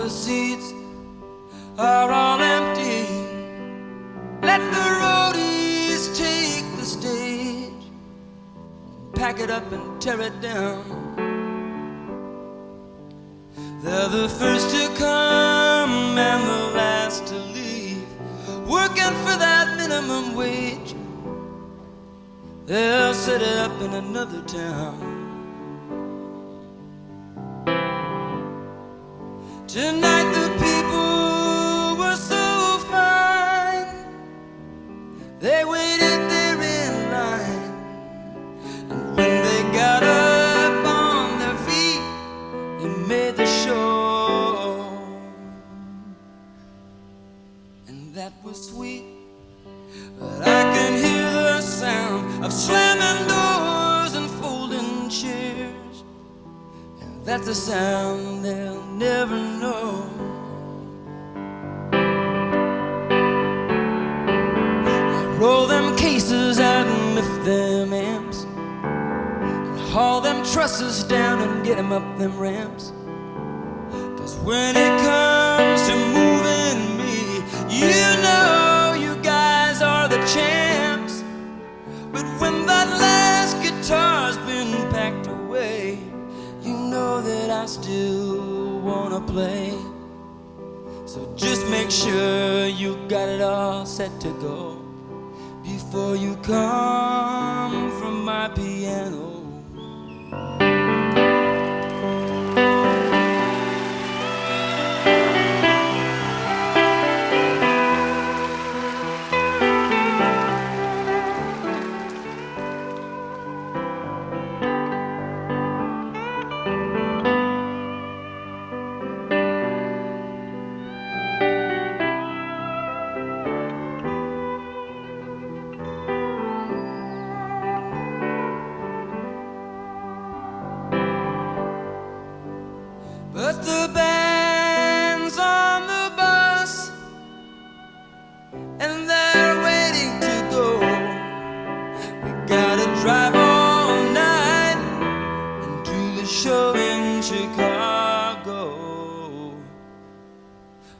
the seats are all empty. Let the roadies take the stage, pack it up and tear it down. They're the first to come and the last to leave, working for that minimum wage. They'll set it up in another town. Tonight the people were so fine, they waited there in line, and when they got up on their feet, they made the show. And that was sweet, but I can hear the sound of slamming doors and folding chairs, and that's a sound they'll never know. I roll them cases out and lift them amps, and haul them trusses down and get them up them ramps. 'Cause when it comes to moving me, you know you guys are the champs. But when that last guitar's been packed away, you know that I still wanna play. So just make sure you got it all set to go before you come from my piano. But the band's on the bus, and they're waiting to go. We gotta drive all night and do the show in Chicago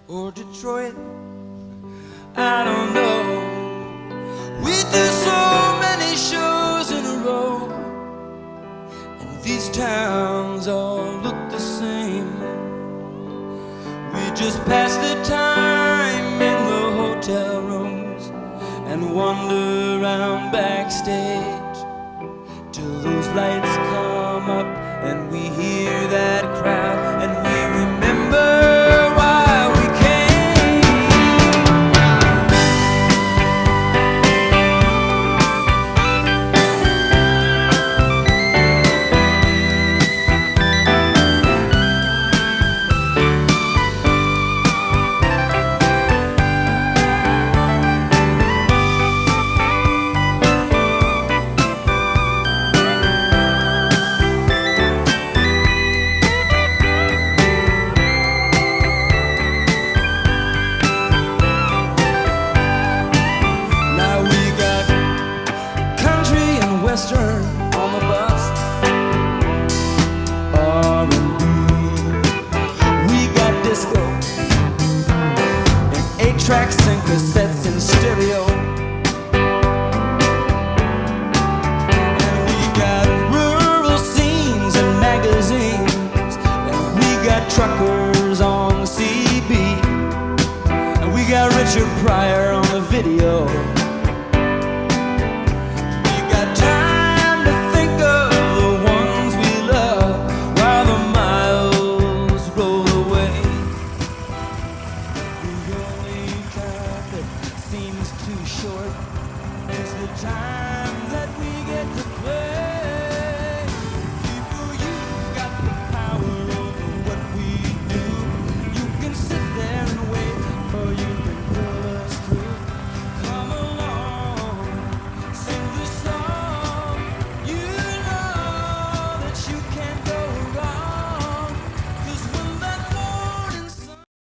or Detroit, I don't know. We do so many shows in a row, and these towns all look the same. We just pass the time in the hotel rooms and wander around backstage till those lights come up and we hear